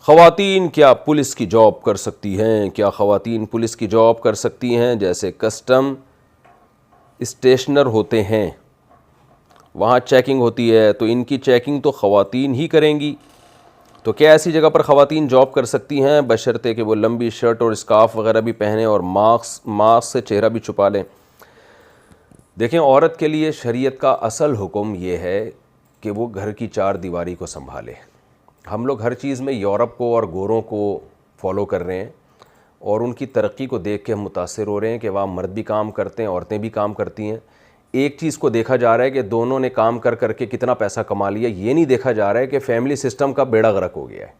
خواتین کیا پولیس کی جاب کر سکتی ہیں؟ کیا خواتین پولیس کی جاب کر سکتی ہیں؟ جیسے کسٹم اسٹیشنر ہوتے ہیں، وہاں چیکنگ ہوتی ہے، تو ان کی چیکنگ تو خواتین ہی کریں گی، تو کیا ایسی جگہ پر خواتین جاب کر سکتی ہیں بشرطے کہ وہ لمبی شرٹ اور اسکارف وغیرہ بھی پہنیں اور ماسک سے چہرہ بھی چھپا لیں؟ دیکھیں، عورت کے لیے شریعت کا اصل حکم یہ ہے کہ وہ گھر کی چار دیواری کو سنبھالے۔ ہم لوگ ہر چیز میں یورپ کو اور گوروں کو فالو کر رہے ہیں، اور ان کی ترقی کو دیکھ کے ہم متاثر ہو رہے ہیں کہ وہاں مرد بھی کام کرتے ہیں، عورتیں بھی کام کرتی ہیں۔ ایک چیز کو دیکھا جا رہا ہے کہ دونوں نے کام کر کے کتنا پیسہ کما لیا، یہ نہیں دیکھا جا رہا ہے کہ فیملی سسٹم کا بیڑا غرق ہو گیا ہے۔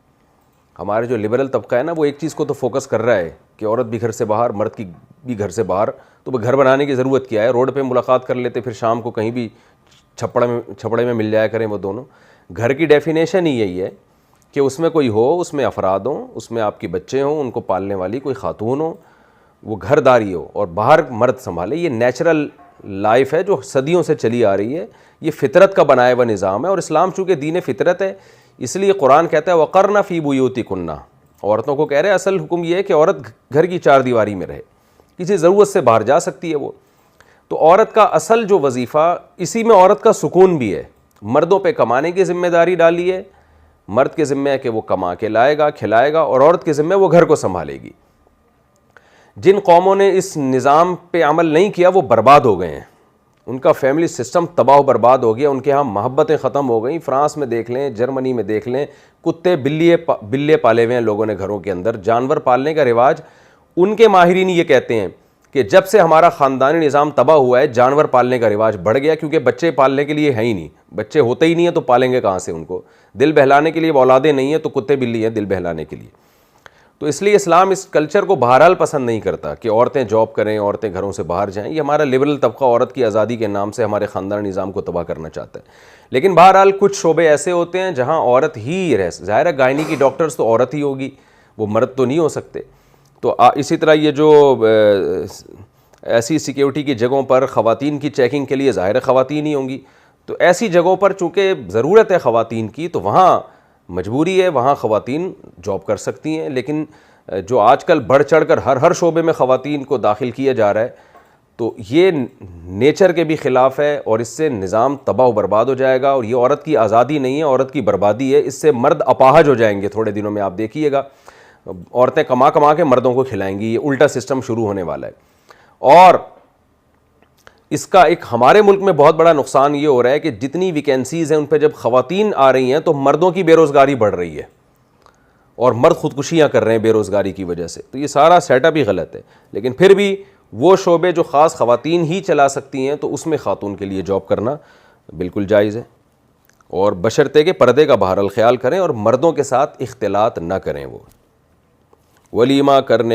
ہمارے جو لبرل طبقہ ہے نا، وہ ایک چیز کو تو فوکس کر رہا ہے کہ عورت بھی گھر سے باہر، مرد کی بھی گھر سے باہر، تو وہ گھر بنانے کی ضرورت کیا ہے؟ روڈ پہ ملاقات کر لیتے، پھر شام کو کہیں بھی چھپڑے میں مل جایا کریں وہ دونوں۔ گھر کی ڈیفینیشن ہی یہی ہے کہ اس میں کوئی ہو، اس میں افراد ہوں، اس میں آپ کے بچے ہوں، ان کو پالنے والی کوئی خاتون ہو، وہ گھر داری ہو، اور باہر مرد سنبھالے۔ یہ نیچرل لائف ہے جو صدیوں سے چلی آ رہی ہے، یہ فطرت کا بنایا ہوا نظام ہے، اور اسلام چونکہ دین فطرت ہے، اس لیے قرآن کہتا ہے وَقَرْنَ فِي بُيُوتِكُنَّ، عورتوں کو کہہ رہے ہیں اصل حکم یہ ہے کہ عورت گھر کی چار دیواری میں رہے، کسی ضرورت سے باہر جا سکتی ہے وہ۔ تو عورت کا اصل جو وظیفہ، اسی میں عورت کا سکون بھی ہے۔ مردوں پہ کمانے کی ذمہ داری ڈالی ہے، مرد کے ذمہ ہے کہ وہ کما کے لائے گا، کھلائے گا، اور عورت کے ذمہ وہ گھر کو سنبھالے گی۔ جن قوموں نے اس نظام پہ عمل نہیں کیا وہ برباد ہو گئے ہیں، ان کا فیملی سسٹم تباہ و برباد ہو گیا، ان کے ہاں محبتیں ختم ہو گئیں۔ فرانس میں دیکھ لیں، جرمنی میں دیکھ لیں، کتے بلے پالے ہوئے ہیں لوگوں نے گھروں کے اندر، جانور پالنے کا رواج۔ ان کے ماہرین یہ کہتے ہیں کہ جب سے ہمارا خاندانی نظام تباہ ہوا ہے، جانور پالنے کا رواج بڑھ گیا، کیونکہ بچے پالنے کے لیے ہیں ہی نہیں، بچے ہوتے ہی نہیں ہیں تو پالیں گے کہاں سے ان کو؟ دل بہلانے کے لیے اولادیں نہیں ہیں تو کتے بلی ہیں دل بہلانے کے لیے۔ تو اس لیے اسلام اس کلچر کو بہرحال پسند نہیں کرتا کہ عورتیں جاب کریں، عورتیں گھروں سے باہر جائیں۔ یہ ہمارا لبرل طبقہ عورت کی آزادی کے نام سے ہمارے خاندانی نظام کو تباہ کرنا چاہتا ہے۔ لیکن بہرحال کچھ شعبے ایسے ہوتے ہیں جہاں عورت ہی رہ، ظاہر ہے گائنی کی ڈاکٹرز تو عورت ہی ہوگی، وہ مرد تو نہیں ہو سکتے۔ تو اسی طرح یہ جو ایسی سیکیورٹی کی جگہوں پر خواتین کی چیکنگ کے لیے ظاہر خواتین ہی ہوں گی، تو ایسی جگہوں پر چونکہ ضرورت ہے خواتین کی، تو وہاں مجبوری ہے، وہاں خواتین جاب کر سکتی ہیں۔ لیکن جو آج کل بڑھ چڑھ کر ہر شعبے میں خواتین کو داخل کیا جا رہا ہے، تو یہ نیچر کے بھی خلاف ہے، اور اس سے نظام تباہ و برباد ہو جائے گا، اور یہ عورت کی آزادی نہیں ہے، عورت کی بربادی ہے۔ اس سے مرد اپاہج ہو جائیں گے تھوڑے دنوں میں، آپ دیکھیے گا، عورتیں کما کے مردوں کو کھلائیں گی، یہ الٹا سسٹم شروع ہونے والا ہے۔ اور اس کا ایک ہمارے ملک میں بہت بڑا نقصان یہ ہو رہا ہے کہ جتنی ویکینسیز ہیں ان پہ جب خواتین آ رہی ہیں تو مردوں کی بے روزگاری بڑھ رہی ہے، اور مرد خودکشیاں کر رہے ہیں بے روزگاری کی وجہ سے۔ تو یہ سارا سیٹ اپ ہی غلط ہے۔ لیکن پھر بھی وہ شعبے جو خاص خواتین ہی چلا سکتی ہیں، تو اس میں خاتون کے لیے جاب کرنا بالکل جائز ہے، اور بشرطے کہ پردے کا بہرحال خیال کریں اور مردوں کے ساتھ اختلاط نہ کریں۔ وہ ولیمہ کرنے